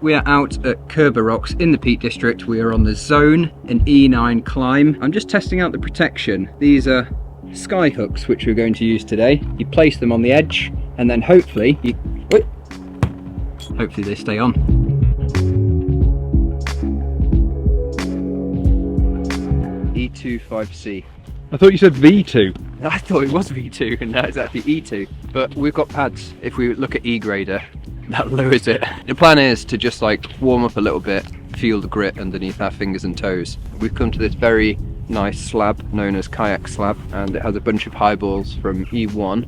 We are out at Curbar Rocks in the Peak District. We are on the Zone, an E9 climb. I'm just testing out the protection. These are sky hooks which we're going to use today. You place them on the edge and then hopefully they stay on. E25C. I thought you said V2. I thought it was V2 and now it's actually E2. But we've got pads. If we look at E grader, that lowers it. The plan is to just like warm up a little bit, feel the grit underneath our fingers and toes. We've come to this very nice slab known as kayak slab, and it has a bunch of highballs from E1,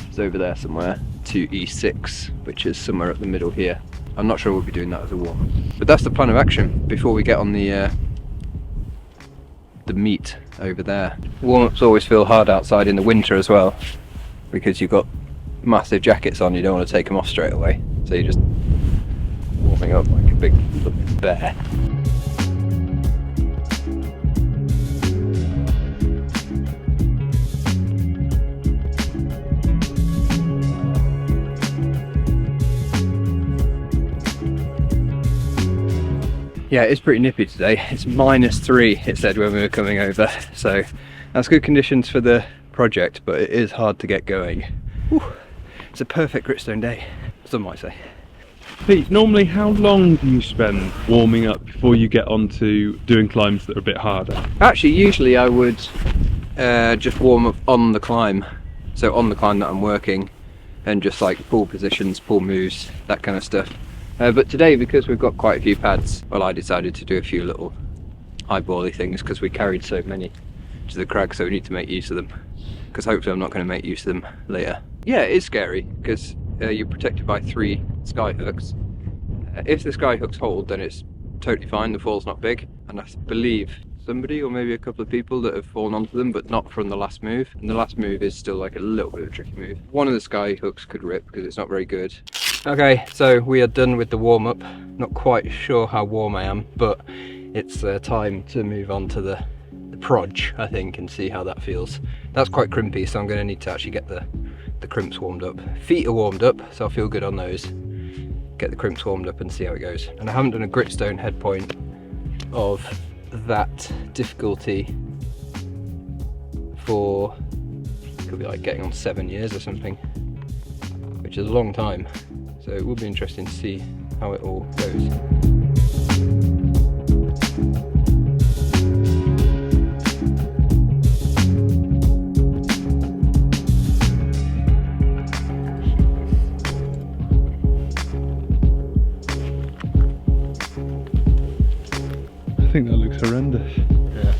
it's over there somewhere, to E6, which is somewhere at the middle here. I'm not sure we'll be doing that as a warm, but that's the plan of action before we get on the meat over there. Warm-ups always feel hard outside in the winter as well, because you've got massive jackets on, you don't want to take them off straight away, so you're just warming up like a big bear. Yeah, it's pretty nippy today. It's -3, it said when we were coming over, so that's good conditions for the project, but it is hard to get going. Whew. It's a perfect gritstone day, some might say. Pete, normally how long do you spend warming up before you get onto doing climbs that are a bit harder? Actually, usually I would just warm up on the climb, so on the climb that I'm working, and just like pull positions, pull moves, that kind of stuff. But today, because we've got quite a few pads, well, I decided to do a few little eyebally things because we carried so many to the crag, so we need to make use of them, because hopefully I'm not going to make use of them later. Yeah, it is scary because you're protected by 3 sky hooks. If the sky hooks hold, then it's totally fine, the fall's not big, and I believe somebody or maybe a couple of people that have fallen onto them, but not from the last move, and the last move is still like a little bit of a tricky move. One of the sky hooks could rip because it's not very good. Okay, so we are done with the warm-up. Not quite sure how warm I am, but it's time to move on to the proj, I think, and see how that feels. That's quite crimpy, so I'm going to need to actually get the crimps warmed up. Feet are warmed up, so I feel good on those. Get the crimps warmed up and see how it goes. And I haven't done a gritstone head point of that difficulty for, could be like getting on 7 years or something, which is a long time. So it will be interesting to see how it all goes. I think that looks horrendous. Yeah.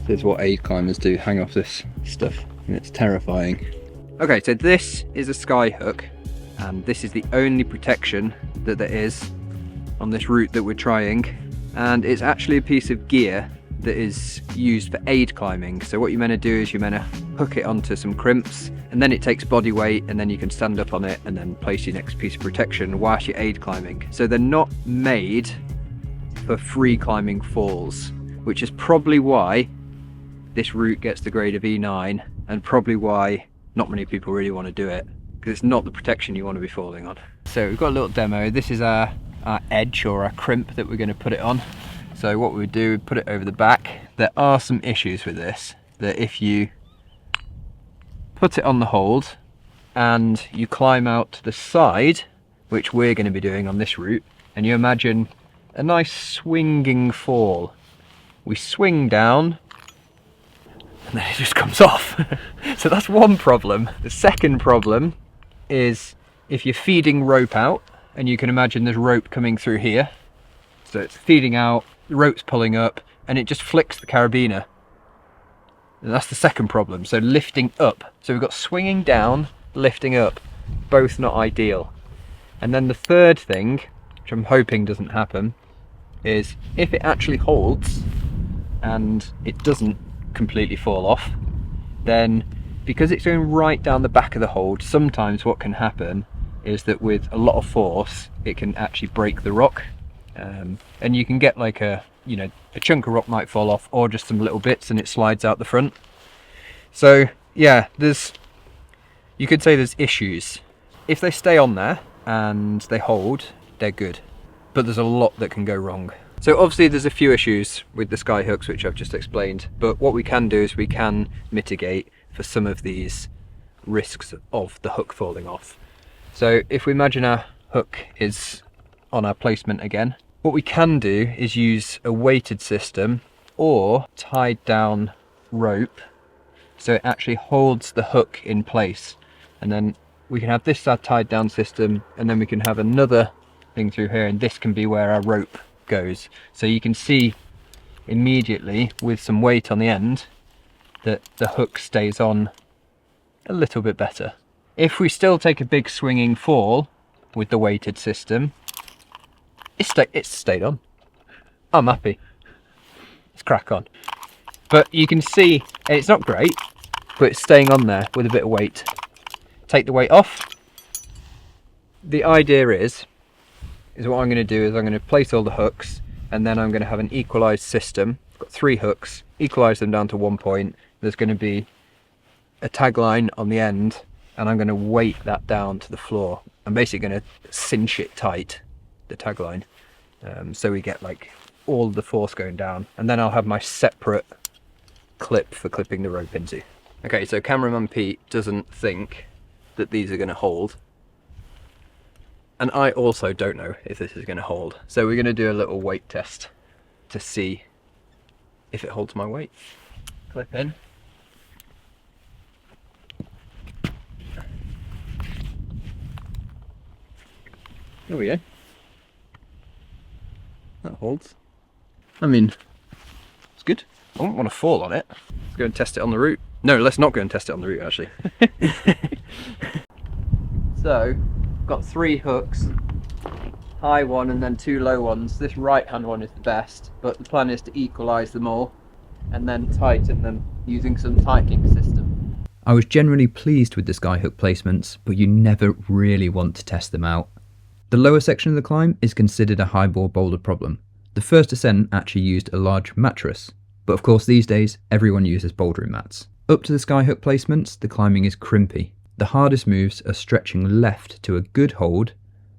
This is what aid climbers do, hang off this stuff, and it's terrifying. Okay, so this is a sky hook, and this is the only protection that there is on this route that we're trying, and it's actually a piece of gear that is used for aid climbing. So what you're meant to do is you're meant to hook it onto some crimps, and then it takes body weight, and then you can stand up on it and then place your next piece of protection whilst you're aid climbing. So they're not made for free climbing falls, which is probably why this route gets the grade of E9, and probably why not many people really want to do it, because it's not the protection you want to be falling on. So we've got a little demo. This is our edge, or our crimp, that we're going to put it on. So what we do, we put it over the back. There are some issues with this, that if you put it on the hold and you climb out to the side, which we're going to be doing on this route, and you imagine a nice swinging fall. We swing down and then it just comes off. So that's one problem. The second problem is if you're feeding rope out, and you can imagine there's rope coming through here. So it's feeding out, the rope's pulling up, and it just flicks the carabiner. And that's the second problem. So lifting up. So we've got swinging down, lifting up, both not ideal. And then the third thing, which I'm hoping doesn't happen, is if it actually holds and it doesn't completely fall off, then because it's going right down the back of the hold, sometimes what can happen is that with a lot of force it can actually break the rock, and you can get like a chunk of rock might fall off, or just some little bits and it slides out the front. So yeah, you could say there's issues. If they stay on there and they hold, they're good. But there's a lot that can go wrong. So obviously there's a few issues with the sky hooks which I've just explained, but what we can do is we can mitigate for some of these risks of the hook falling off. So if we imagine our hook is on our placement again, what we can do is use a weighted system or tied down rope so it actually holds the hook in place, and then we can have this tied down system, and then we can have another thing through here, and this can be where our rope goes. So you can see immediately with some weight on the end that the hook stays on a little bit better. If we still take a big swinging fall with the weighted system, it's stayed on. I'm happy. Let's crack on. But you can see it's not great, but it's staying on there with a bit of weight. Take the weight off. The idea is what I'm going to do is I'm going to place all the hooks, and then I'm going to have an equalised system. I've got 3 hooks, equalise them down to 1 point. There's going to be a tagline on the end, and I'm going to weight that down to the floor. I'm basically going to cinch it tight, the tagline, so we get like all the force going down, and then I'll have my separate clip for clipping the rope into. Okay, so cameraman Pete doesn't think that these are going to hold, and I also don't know if this is going to hold, so we're going to do a little weight test to see if it holds my weight. Clip in. There we go. That holds. I mean, it's good. I wouldn't want to fall on it. Let's go and test it on the route. No, let's not go and test it on the route, actually. So, got 3 hooks, high one and then 2 low ones. This right hand one is the best, but the plan is to equalise them all and then tighten them using some tightening system. I was generally pleased with the skyhook placements, but you never really want to test them out. The lower section of the climb is considered a highball boulder problem. The first ascent actually used a large mattress, but of course these days everyone uses bouldering mats. Up to the skyhook placements, the climbing is crimpy. The hardest moves are stretching left to a good hold,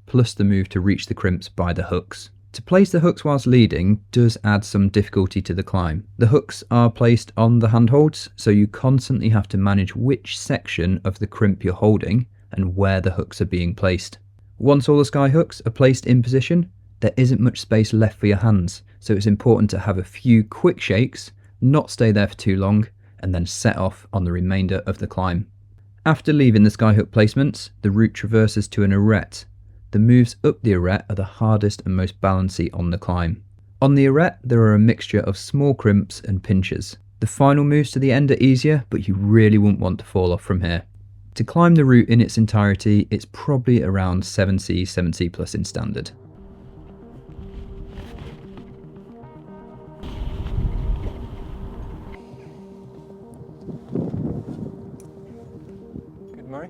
plus the move to reach the crimps by the hooks. To place the hooks whilst leading does add some difficulty to the climb. The hooks are placed on the handholds, so you constantly have to manage which section of the crimp you're holding and where the hooks are being placed. Once all the skyhooks are placed in position, there isn't much space left for your hands, so it's important to have a few quick shakes, not stay there for too long, and then set off on the remainder of the climb. After leaving the skyhook placements, the route traverses to an arête. The moves up the arête are the hardest and most balancy on the climb. On the arête, there are a mixture of small crimps and pinches. The final moves to the end are easier, but you really won't want to fall off from here. To climb the route in its entirety, it's probably around 7C, 7C plus in standard. Good, Murray?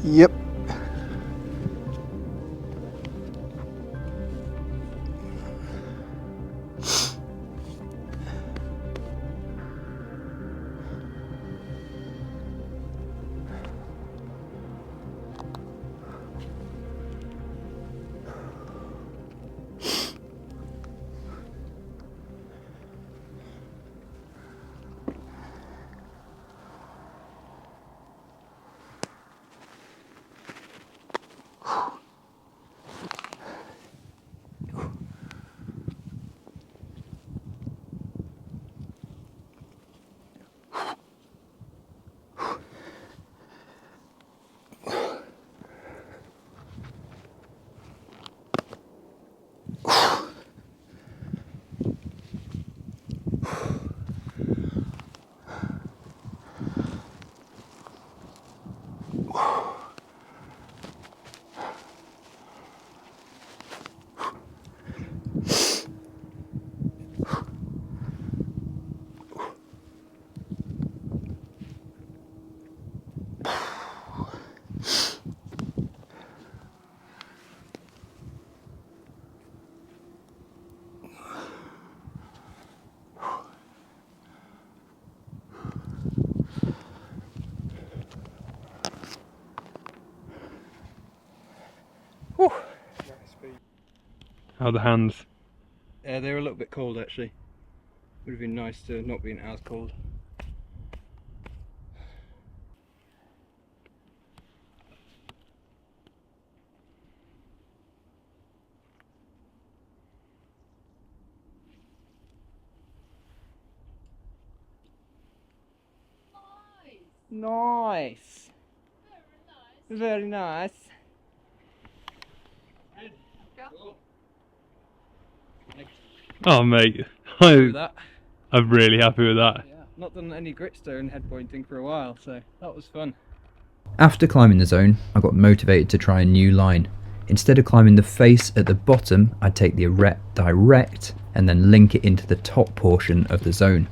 Yep. Whew. How are the hands? They're a little bit cold actually. Would have been nice to not been as cold. Nice. Very nice. Oh mate, With that. I'm really happy with that. Yeah, not done any gritstone head pointing for a while, so that was fun. After climbing the zone, I got motivated to try a new line. Instead of climbing the face at the bottom, I'd take the arete direct and then link it into the top portion of the zone.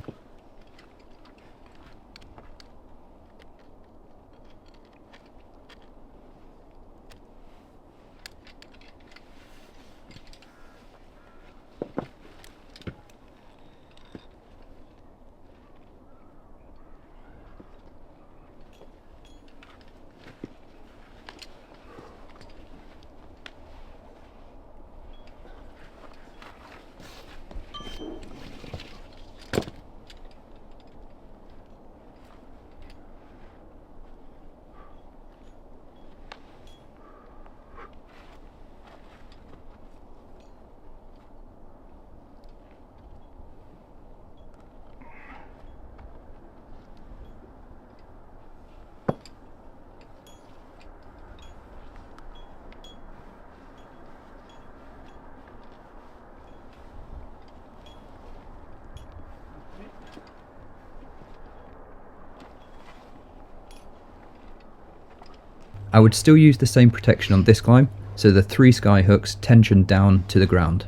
I would still use the same protection on this climb, so the 3 sky hooks tension down to the ground.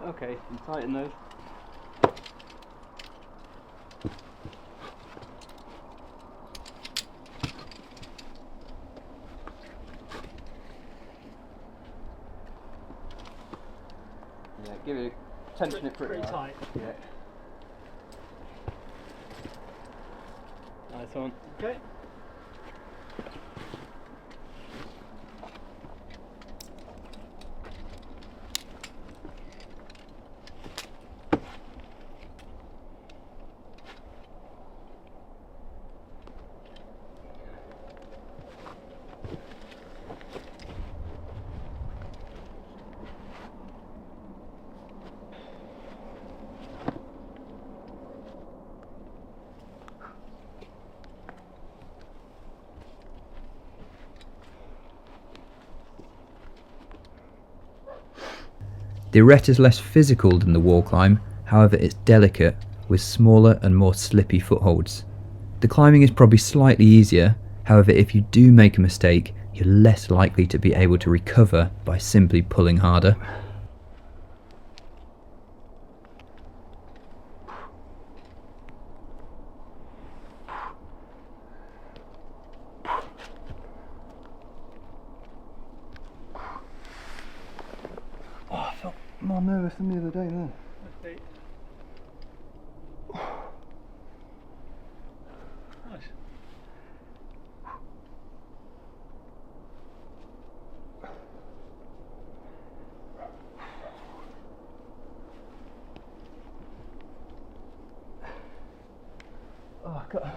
Okay, you tighten those. Yeah, give it a tension it pretty tight. Yeah. Nice one. Okay. The arête is less physical than the wall climb, however it's delicate, with smaller and more slippy footholds. The climbing is probably slightly easier, however if you do make a mistake, you're less likely to be able to recover by simply pulling harder. Oh, I felt more nervous than the other day then. Nice. Oh, I got a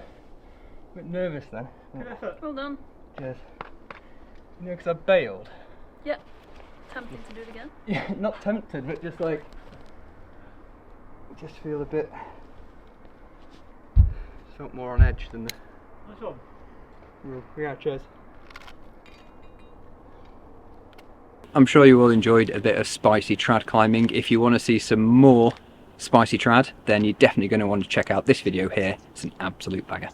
bit nervous then. Well done. Cheers. You know, because I bailed. Yeah. Tempted to do it again. Yeah, not tempted, but just like, just feel a bit, felt more on edge than the. Nice one. Yeah, cheers. I'm sure you all enjoyed a bit of spicy trad climbing. If you want to see some more spicy trad, then you're definitely going to want to check out this video here. It's an absolute bagger.